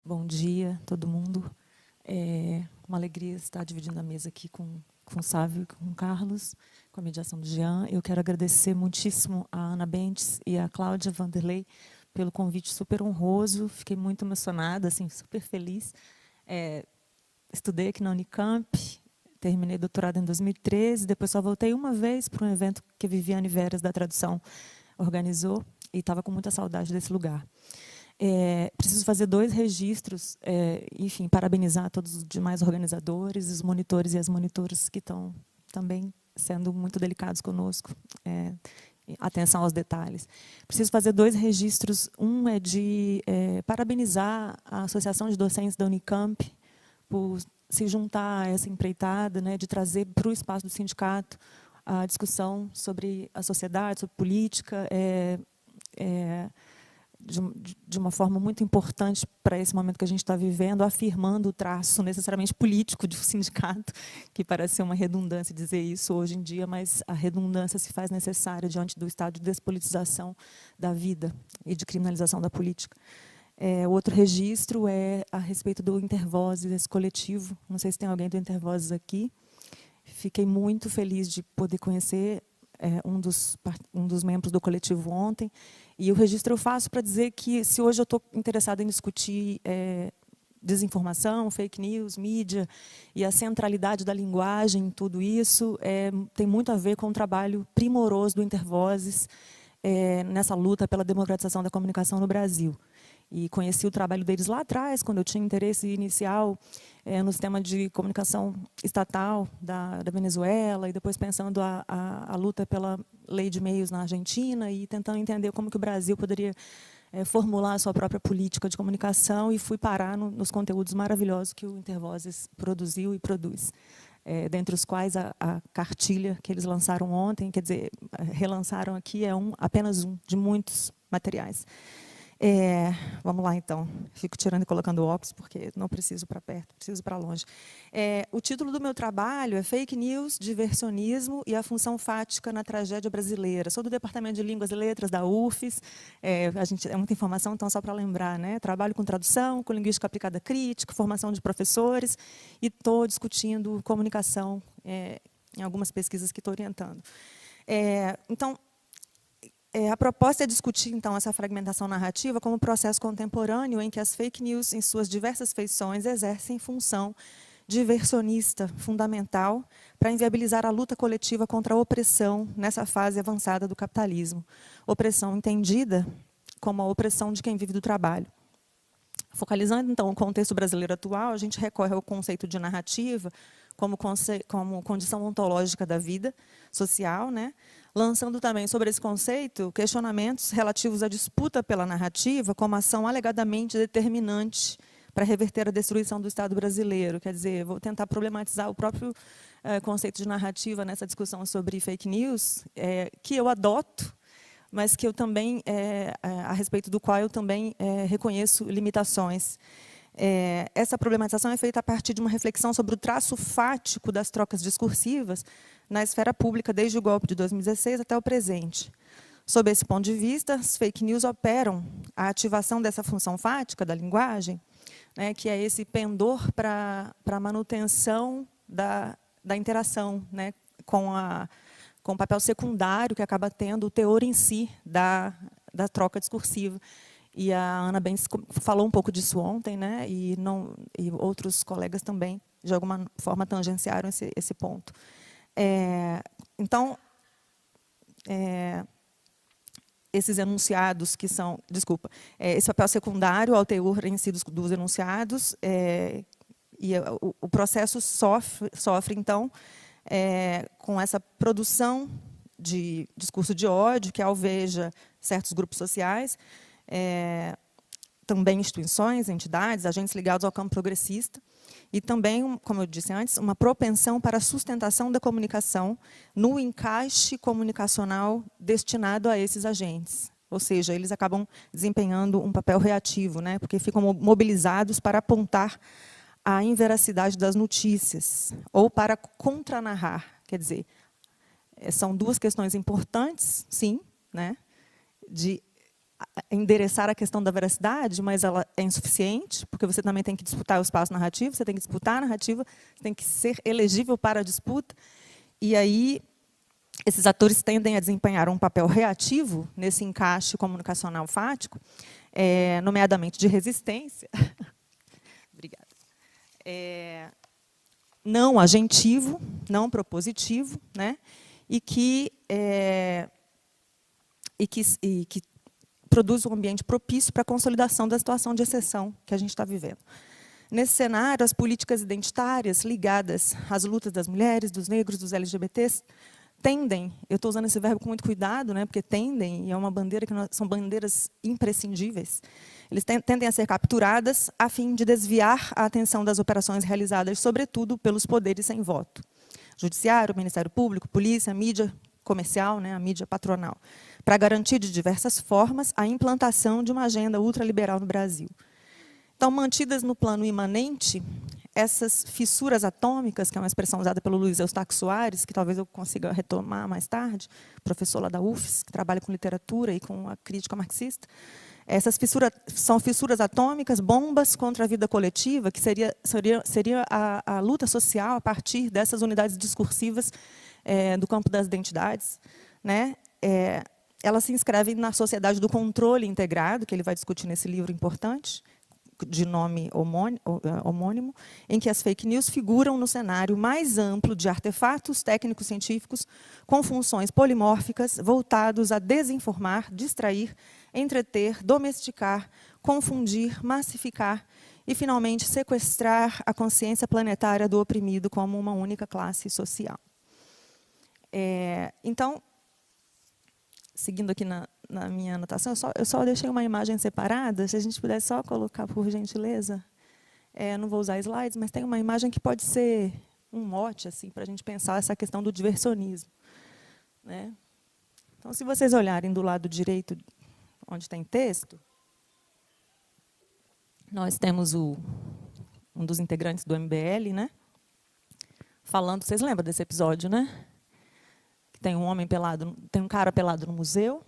Bom dia, todo mundo. É uma alegria estar dividindo a mesa aqui com o Sávio e com o Carlos, com a mediação do Jean. Eu quero agradecer muitíssimo a Ana Bentes e a Cláudia Vanderlei pelo convite super honroso. Fiquei muito emocionada, assim, super feliz. Estudei aqui na Unicamp, terminei doutorado em 2013, depois só voltei uma vez para um evento que a Viviane Veras, da Tradução, organizou, e estava com muita saudade desse lugar. Preciso fazer 2 registros, enfim, parabenizar todos os demais organizadores, os monitores e as monitoras que estão também sendo muito delicados conosco. Atenção aos detalhes. Preciso fazer 2 registros. Um é de parabenizar a Associação de Docentes da Unicamp por se juntar a essa empreitada, né, de trazer para o espaço do sindicato a discussão sobre a sociedade, sobre política, de uma forma muito importante para esse momento que a gente está vivendo, afirmando o traço necessariamente político de um sindicato, que parece ser uma redundância dizer isso hoje em dia, mas a redundância se faz necessária diante do estado de despolitização da vida e de criminalização da política. Outro registro é a respeito do Intervozes, esse coletivo. Não sei se tem alguém do Intervozes aqui. Fiquei muito feliz de poder conhecer um dos membros do coletivo ontem. E o registro eu faço para dizer que, se hoje eu estou interessada em discutir desinformação, fake news, mídia, e a centralidade da linguagem em tudo isso, tem muito a ver com o trabalho primoroso do Intervozes nessa luta pela democratização da comunicação no Brasil. E conheci o trabalho deles lá atrás, quando eu tinha interesse inicial no sistema de comunicação estatal da Venezuela, e depois pensando a luta pela lei de meios na Argentina, e tentando entender como que o Brasil poderia formular a sua própria política de comunicação, e fui parar nos conteúdos maravilhosos que o Intervozes produziu e produz. Dentre os quais a cartilha que eles lançaram ontem, quer dizer, relançaram aqui, apenas um de muitos materiais. Vamos lá, então. Fico tirando e colocando óculos, porque não preciso para perto, preciso para longe. O título do meu trabalho é Fake News, Diversionismo e a Função Fática na Tragédia Brasileira. Sou do Departamento de Línguas e Letras da UFES. É muita informação, então, só para lembrar, né? Trabalho com tradução, com linguística aplicada crítica, formação de professores, e estou discutindo comunicação em algumas pesquisas que estou orientando. Então, a proposta é discutir, então, essa fragmentação narrativa como processo contemporâneo em que as fake news, em suas diversas feições, exercem função diversionista fundamental para inviabilizar a luta coletiva contra a opressão nessa fase avançada do capitalismo. Opressão entendida como a opressão de quem vive do trabalho. Focalizando, então, o contexto brasileiro atual, a gente recorre ao conceito de narrativa como condição ontológica da vida social, né? Lançando também sobre esse conceito questionamentos relativos à disputa pela narrativa como ação alegadamente determinante para reverter a destruição do Estado brasileiro. Quer dizer, vou tentar problematizar o próprio conceito de narrativa nessa discussão sobre fake news, que eu adoto, mas que eu também, a respeito do qual eu também reconheço limitações. Essa problematização é feita a partir de uma reflexão sobre o traço fático das trocas discursivas na esfera pública desde o golpe de 2016 até o presente. Sob esse ponto de vista, as fake news operam a ativação dessa função fática da linguagem, né, que é esse pendor para a manutenção da interação, né, com o papel secundário que acaba tendo o teor em si da troca discursiva. E a Ana Bentes falou um pouco disso ontem, né, e outros colegas também, de alguma forma, tangenciaram esse ponto. Então, esses enunciados que são... Desculpa. Esse papel secundário ao teor em si dos enunciados, e o processo sofre então, com essa produção de discurso de ódio que alveja certos grupos sociais, também instituições, entidades, agentes ligados ao campo progressista, e também, como eu disse antes, uma propensão para a sustentação da comunicação no encaixe comunicacional destinado a esses agentes. Ou seja, eles acabam desempenhando um papel reativo, né, porque ficam mobilizados para apontar a inveracidade das notícias, ou para contranarrar. Quer dizer, são 2 questões importantes, sim, né, de endereçar a questão da veracidade, mas ela é insuficiente, porque você também tem que disputar o espaço narrativo, você tem que disputar a narrativa, você tem que ser elegível para a disputa. E aí, esses atores tendem a desempenhar um papel reativo nesse encaixe comunicacional fático, nomeadamente de resistência. Obrigada. Não agentivo, não propositivo, né? e que produz um ambiente propício para a consolidação da situação de exceção que a gente está vivendo. Nesse cenário, as políticas identitárias ligadas às lutas das mulheres, dos negros, dos LGBTs, tendem, eu estou usando esse verbo com muito cuidado, né, porque tendem, e é uma bandeira que são bandeiras imprescindíveis, eles tendem a ser capturadas a fim de desviar a atenção das operações realizadas, sobretudo, pelos poderes sem voto. Judiciário, Ministério Público, polícia, mídia comercial, né, a mídia patronal, para garantir de diversas formas a implantação de uma agenda ultraliberal no Brasil. Então, mantidas no plano imanente, essas fissuras atômicas, que é uma expressão usada pelo Luiz Eustáquio Soares, que talvez eu consiga retomar mais tarde, professor lá da UFES, que trabalha com literatura e com a crítica marxista, essas fissuras são fissuras atômicas, bombas contra a vida coletiva, que seria a luta social a partir dessas unidades discursivas do campo das identidades, né? Elas se inscrevem na sociedade do controle integrado, que ele vai discutir nesse livro importante, de nome homônimo, em que as fake news figuram no cenário mais amplo de artefatos técnicos científicos com funções polimórficas voltados a desinformar, distrair, entreter, domesticar, confundir, massificar e, finalmente, sequestrar a consciência planetária do oprimido como uma única classe social. Então, seguindo aqui na minha anotação, eu só deixei uma imagem separada, se a gente pudesse só colocar, por gentileza. Não vou usar slides, mas tem uma imagem que pode ser um mote assim, para a gente pensar essa questão do diversionismo, né? Então, se vocês olharem do lado direito, onde tem texto, nós temos um dos integrantes do MBL, né, falando, vocês lembram desse episódio, né? Que tem um homem pelado, tem um cara pelado no museu,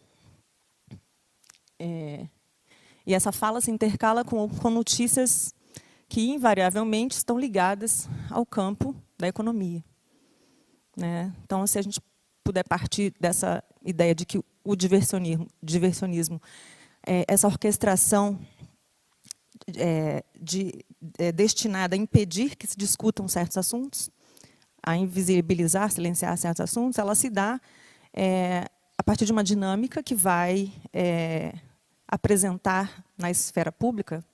e essa fala se intercala com notícias que, invariavelmente, estão ligadas ao campo da economia, né? Então, se a gente puder partir dessa ideia de que o diversionismo essa orquestração destinada a impedir que se discutam certos assuntos, a invisibilizar, silenciar certos assuntos, ela se dá a partir de uma dinâmica que vai apresentar na esfera pública,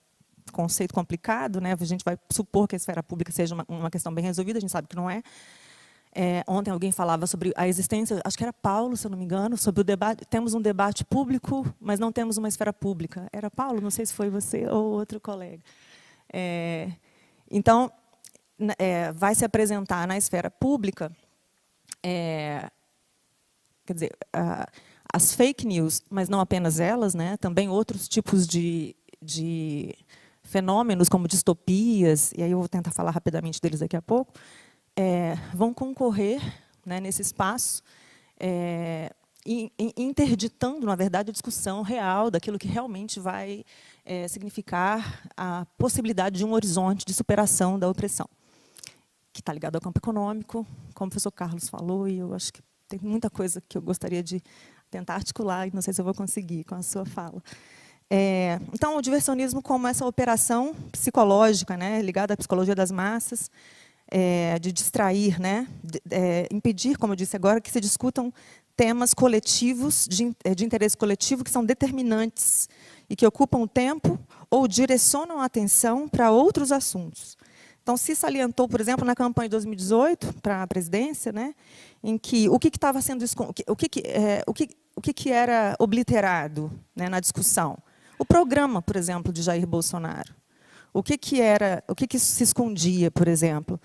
conceito complicado, né? A gente vai supor que a esfera pública seja uma questão bem resolvida, a gente sabe que não é. Ontem alguém falava sobre a existência, acho que era Paulo, se eu não me engano, sobre o debate, temos um debate público, mas não temos uma esfera pública. Era Paulo, não sei se foi você ou outro colega. Então, vai se apresentar na esfera pública, quer dizer, as fake news, mas não apenas elas, né, também outros tipos de fenômenos, como distopias, e aí eu vou tentar falar rapidamente deles daqui a pouco, vão concorrer, né, nesse espaço, interditando, na verdade, a discussão real daquilo que realmente vai significar a possibilidade de um horizonte de superação da opressão, que está ligado ao campo econômico, como o professor Carlos falou, e eu acho que tem muita coisa que eu gostaria de tentar articular, e não sei se eu vou conseguir com a sua fala. Então, o diversionismo como essa operação psicológica, né, ligada à psicologia das massas, de distrair, né, impedir, como eu disse agora, que se discutam temas coletivos, de interesse coletivo, que são determinantes e que ocupam o tempo ou direcionam a atenção para outros assuntos. Então, se salientou, por exemplo, na campanha de 2018 para a presidência, né, em que o que estava sendo o que era obliterado, né, na discussão, o programa, por exemplo, de Jair Bolsonaro. O que se escondia, por exemplo,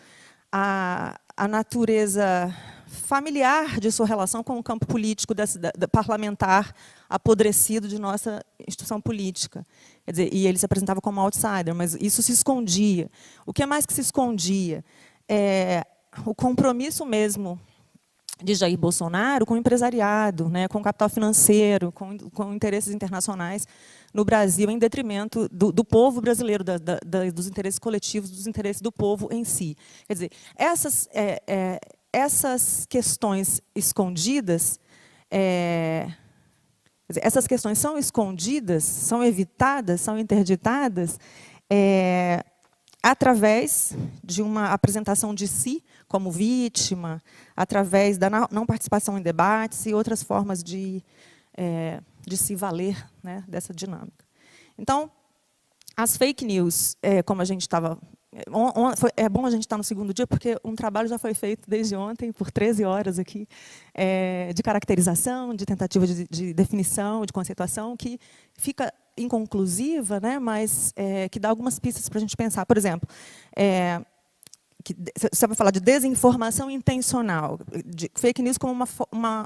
a natureza familiar de sua relação com o campo político parlamentar apodrecido de nossa instituição política. Quer dizer, e ele se apresentava como outsider, mas isso se escondia. O que mais que se escondia? O compromisso mesmo de Jair Bolsonaro com o empresariado, né, com o capital financeiro, com interesses internacionais no Brasil, em detrimento do povo brasileiro, dos interesses coletivos, dos interesses do povo em si. Quer dizer, essas questões escondidas, essas questões são escondidas, são evitadas, são interditadas através de uma apresentação de si como vítima, através da não participação em debates e outras formas de se valer, né, dessa dinâmica. Então, as fake news, como a gente estava... É bom a gente estar no segundo dia, porque um trabalho já foi feito desde ontem, por 13 horas aqui, de caracterização, de tentativa de definição, de conceituação, que fica inconclusiva, né, mas que dá algumas pistas para a gente pensar. Por exemplo, você vai falar de desinformação intencional, de fake news como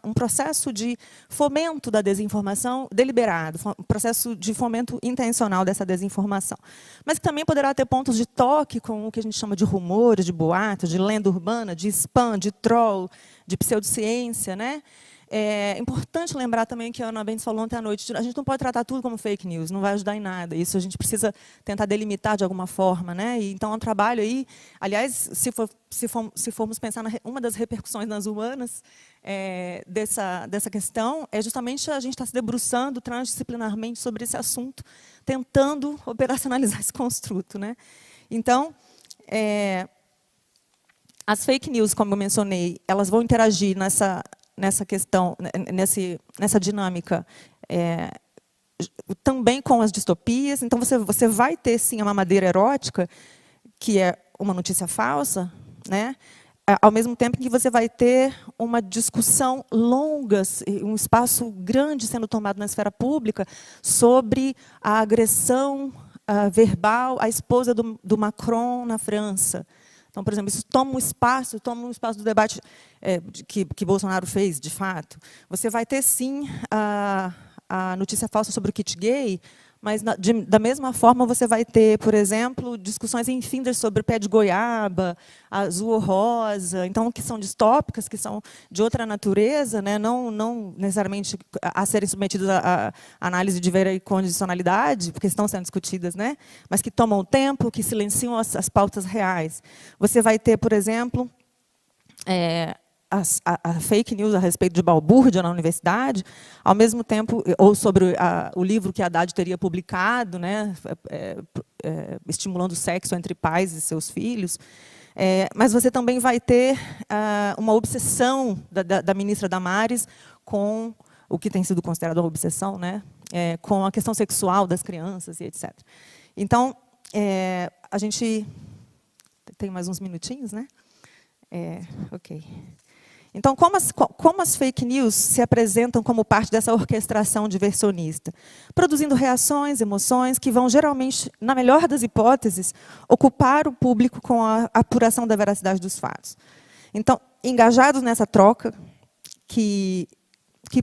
um processo de fomento da desinformação deliberado, um processo de fomento intencional dessa desinformação. Mas que também poderá ter pontos de toque com o que a gente chama de rumores, de boatos, de lenda urbana, de spam, de troll, de pseudociência, né? É importante lembrar também que a Ana Bentes falou ontem à noite, a gente não pode tratar tudo como fake news, não vai ajudar em nada. Isso a gente precisa tentar delimitar de alguma forma, né? E, então, é um trabalho aí... Aliás, se formos pensar uma das repercussões nas humanas dessa questão, é justamente a gente estar se debruçando transdisciplinarmente sobre esse assunto, tentando operacionalizar esse construto, né? Então, as fake news, como eu mencionei, elas vão interagir nessa questão, nessa dinâmica, também com as distopias. Então, você vai ter, sim, a mamadeira erótica, que é uma notícia falsa, né? Ao mesmo tempo que você vai ter uma discussão longa, um espaço grande sendo tomado na esfera pública sobre a agressão verbal à esposa do Macron na França. Então, por exemplo, isso toma um espaço do debate que Bolsonaro fez, de fato. Você vai ter, sim, a notícia falsa sobre o kit gay, mas, da mesma forma, você vai ter, por exemplo, discussões infindas sobre o pé de goiaba, azul ou rosa, então, que são distópicas, que são de outra natureza, né, não necessariamente a serem submetidas à análise de vericondicionalidade, porque estão sendo discutidas, né, mas que tomam tempo, que silenciam as pautas reais. Você vai ter, por exemplo, a fake news a respeito de balbúrdia na universidade, ao mesmo tempo, ou sobre o livro que Haddad teria publicado, né, estimulando o sexo entre pais e seus filhos. Mas você também vai ter uma obsessão da ministra Damares com o que tem sido considerado uma obsessão, né, com a questão sexual das crianças e etc. Então, a gente tem mais uns minutinhos, né? Ok. Então, como as fake news se apresentam como parte dessa orquestração diversionista? Produzindo reações, emoções, que vão, geralmente, na melhor das hipóteses, ocupar o público com a apuração da veracidade dos fatos. Então, engajados nessa troca, que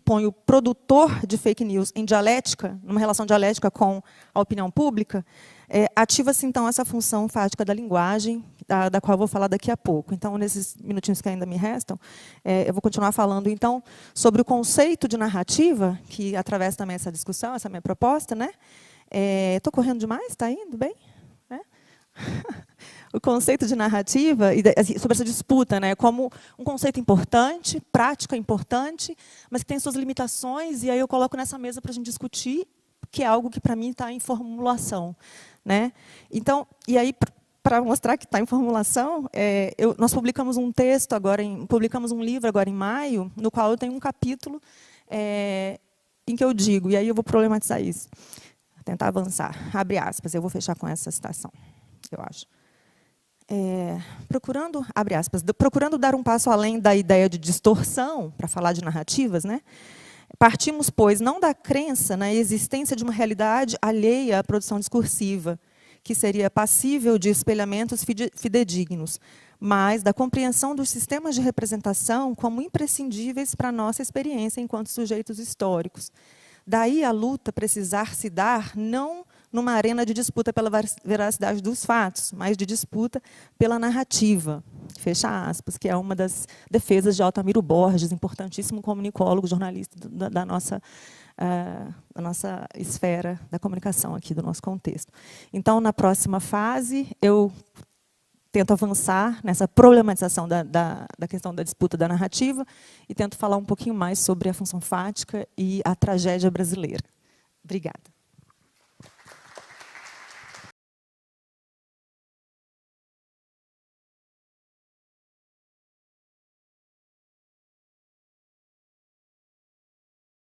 põe o produtor de fake news em dialética, numa relação dialética com a opinião pública, ativa-se, então, essa função fática da linguagem, da qual eu vou falar daqui a pouco. Então, nesses minutinhos que ainda me restam, eu vou continuar falando, então, sobre o conceito de narrativa, que atravessa também essa discussão, essa minha proposta, né? Estou correndo demais? Está indo bem? O conceito de narrativa, e sobre essa disputa, né, como um conceito importante, prática importante, mas que tem suas limitações, e aí eu coloco nessa mesa para a gente discutir, que é algo que, para mim, está em formulação, né? Então, e aí, para mostrar que está em formulação, nós publicamos um texto agora, publicamos um livro agora em maio, no qual eu tenho um capítulo em que eu digo, e aí eu vou problematizar isso, tentar avançar, abre aspas, eu vou fechar com essa citação, eu acho. Procurando, abre aspas, procurando dar um passo além da ideia de distorção, para falar de narrativas, né? Partimos, pois, não da crença na existência de uma realidade alheia à produção discursiva, que seria passível de espelhamentos fidedignos, mas da compreensão dos sistemas de representação como imprescindíveis para a nossa experiência enquanto sujeitos históricos. Daí a luta precisar se dar não numa arena de disputa pela veracidade dos fatos, mas de disputa pela narrativa, fecha aspas, que é uma das defesas de Altamiro Borges, importantíssimo comunicólogo, jornalista da nossa esfera da comunicação aqui, do nosso contexto. Então, na próxima fase, eu tento avançar nessa problematização da questão da disputa da narrativa e tento falar um pouquinho mais sobre a função fática e a tragédia brasileira. Obrigada.